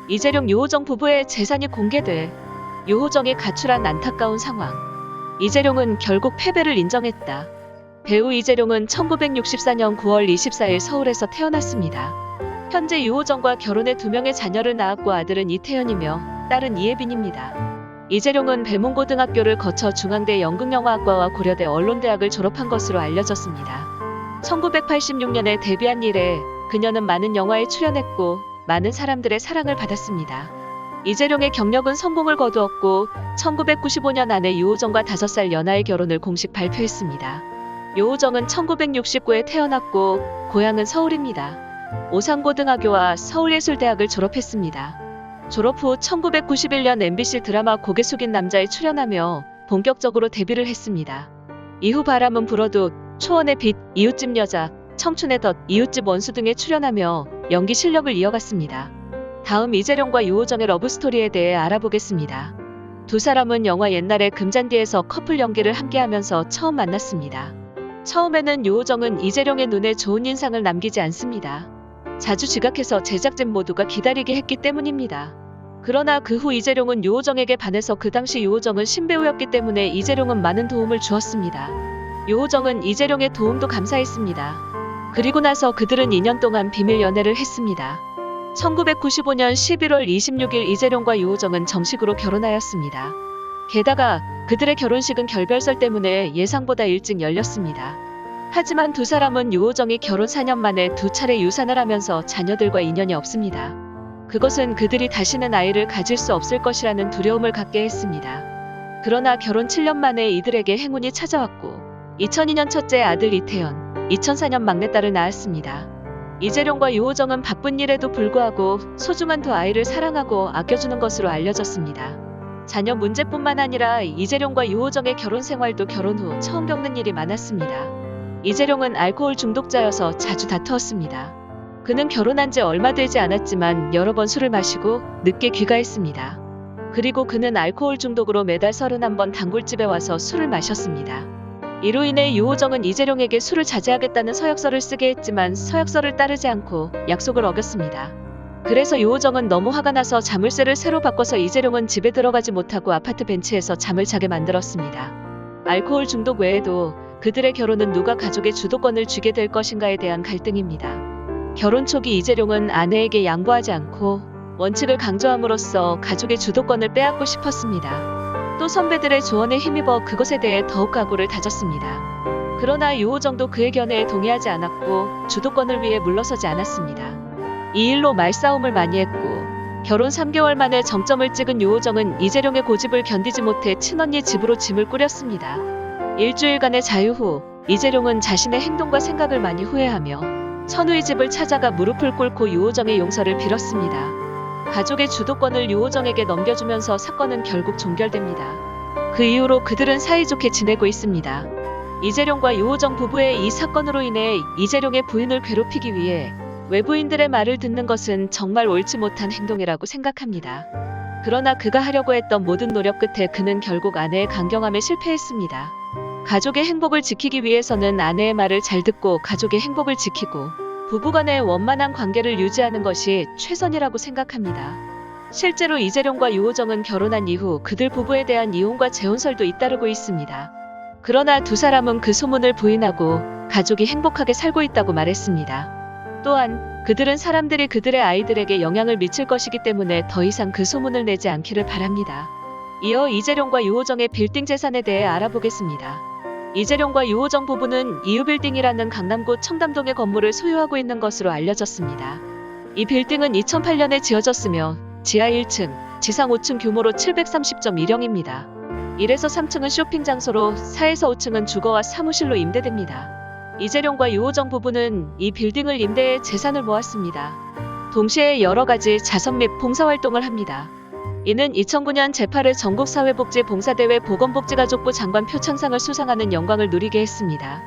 이재룡 유호정 부부의 재산이 공개돼 유호정이 가출한 안타까운 상황. 이재룡은 결국 패배를 인정했다. 배우 이재룡은 1964년 9월 24일 서울에서 태어났습니다. 현재 유호정과 결혼해 2명의 자녀를 낳았고 아들은 이태현이며 딸은 이혜빈입니다. 이재룡은 배문고등학교를 거쳐 중앙대 연극영화학과와 고려대 언론대학을 졸업한 것으로 알려졌습니다. 1986년에 데뷔한 이래 그녀는 많은 영화에 출연했고 많은 사람들의 사랑을 받았습니다. 이재룡의 경력은 성공을 거두었고 1995년 아내 유호정과 5살 연하의 결혼을 공식 발표했습니다. 유호정은 1969에 태어났고 고향은 서울입니다. 오산고등학교와 서울예술대학을 졸업했습니다. 졸업 후 1991년 MBC 드라마 고개 숙인 남자에 출연하며 본격적으로 데뷔를 했습니다. 이후 바람은 불어도, 초원의 빛, 이웃집 여자, 청춘의 덫, 이웃집 원수 등에 출연하며 연기 실력을 이어갔습니다. 다음 이재룡과 유호정의 러브스토리에 대해 알아보겠습니다. 두 사람은 영화 옛날의 금잔디에서 커플 연기를 함께하면서 처음 만났습니다. 처음에는 유호정은 이재룡의 눈에 좋은 인상을 남기지 않습니다. 자주 지각해서 제작진 모두가 기다리게 했기 때문입니다. 그러나 그 후 이재룡은 유호정에게 반해서 그 당시 유호정은 신배우였기 때문에 이재룡은 많은 도움을 주었습니다. 유호정은 이재룡의 도움도 감사했습니다. 그리고 나서 그들은 2년 동안 비밀 연애를 했습니다. 1995년 11월 26일 이재룡과 유호정은 정식으로 결혼하였습니다. 게다가 그들의 결혼식은 결별설 때문에 예상보다 일찍 열렸습니다. 하지만 두 사람은 유호정이 결혼 4년 만에 2차례 유산을 하면서 자녀들과 인연이 없습니다. 그것은 그들이 다시는 아이를 가질 수 없을 것이라는 두려움을 갖게 했습니다. 그러나 결혼 7년 만에 이들에게 행운이 찾아왔고 2002년 첫째 아들 이태현, 2004년 막내딸을 낳았습니다. 이재룡과 유호정은 바쁜 일에도 불구하고 소중한 두 아이를 사랑하고 아껴주는 것으로 알려졌습니다. 자녀 문제뿐만 아니라 이재룡과 유호정의 결혼 생활도 결혼 후 처음 겪는 일이 많았습니다. 이재룡은 알코올 중독자여서 자주 다투었습니다. 그는 결혼한 지 얼마 되지 않았지만 여러 번 술을 마시고 늦게 귀가했습니다. 그리고 그는 알코올 중독으로 매달 31번 단골집에 와서 술을 마셨습니다. 이로 인해 유호정은 이재룡에게 술을 자제하겠다는 서약서를 쓰게 했지만 서약서를 따르지 않고 약속을 어겼습니다. 그래서 유호정은 너무 화가 나서 자물쇠를 새로 바꿔서 이재룡은 집에 들어가지 못하고 아파트 벤치에서 잠을 자게 만들었습니다. 알코올 중독 외에도 그들의 결혼은 누가 가족의 주도권을 쥐게 될 것인가에 대한 갈등입니다. 결혼 초기 이재룡은 아내에게 양보하지 않고 원칙을 강조함으로써 가족의 주도권을 빼앗고 싶었습니다. 또 선배들의 조언에 힘입어 그것에 대해 더욱 각오를 다졌습니다. 그러나 유호정도 그의 견해에 동의하지 않았고 주도권을 위해 물러서지 않았습니다. 이 일로 말싸움을 많이 했고 결혼 3개월 만에 정점을 찍은 유호정은 이재룡의 고집을 견디지 못해 친언니 집으로 짐을 꾸렸습니다. 일주일간의 자유 후 이재룡은 자신의 행동과 생각을 많이 후회하며 천우의 집을 찾아가 무릎을 꿇고 유호정의 용서를 빌었습니다. 가족의 주도권을 유호정에게 넘겨주면서 사건은 결국 종결됩니다. 그 이후로 그들은 사이좋게 지내고 있습니다. 이재룡과 유호정 부부의 이 사건으로 인해 이재룡의 부인을 괴롭히기 위해 외부인들의 말을 듣는 것은 정말 옳지 못한 행동이라고 생각합니다. 그러나 그가 하려고 했던 모든 노력 끝에 그는 결국 아내의 강경함에 실패했습니다. 가족의 행복을 지키기 위해서는 아내의 말을 잘 듣고 가족의 행복을 지키고 부부간의 원만한 관계를 유지하는 것이 최선이라고 생각합니다. 실제로 이재룡과 유호정은 결혼한 이후 그들 부부에 대한 이혼과 재혼설도 잇따르고 있습니다. 그러나 두 사람은 그 소문을 부인하고 가족이 행복하게 살고 있다고 말했습니다. 또한 그들은 사람들이 그들의 아이들에게 영향을 미칠 것이기 때문에 더 이상 그 소문을 내지 않기를 바랍니다. 이어 이재룡과 유호정의 빌딩 재산에 대해 알아보겠습니다. 이재룡과 유호정 부부는 이유빌딩이라는 강남구 청담동의 건물을 소유하고 있는 것으로 알려졌습니다. 이 빌딩은 2008년에 지어졌으며 지하 1층, 지상 5층 규모로 730.1형입니다. 1에서 3층은 쇼핑 장소로 4에서 5층은 주거와 사무실로 임대됩니다. 이재룡과 유호정 부부는 이 빌딩을 임대해 재산을 모았습니다. 동시에 여러 가지 자선 및 봉사활동을 합니다. 이는 2009년 제8회 전국사회복지봉사대회 보건복지가족부 장관 표창상을 수상하는 영광을 누리게 했습니다.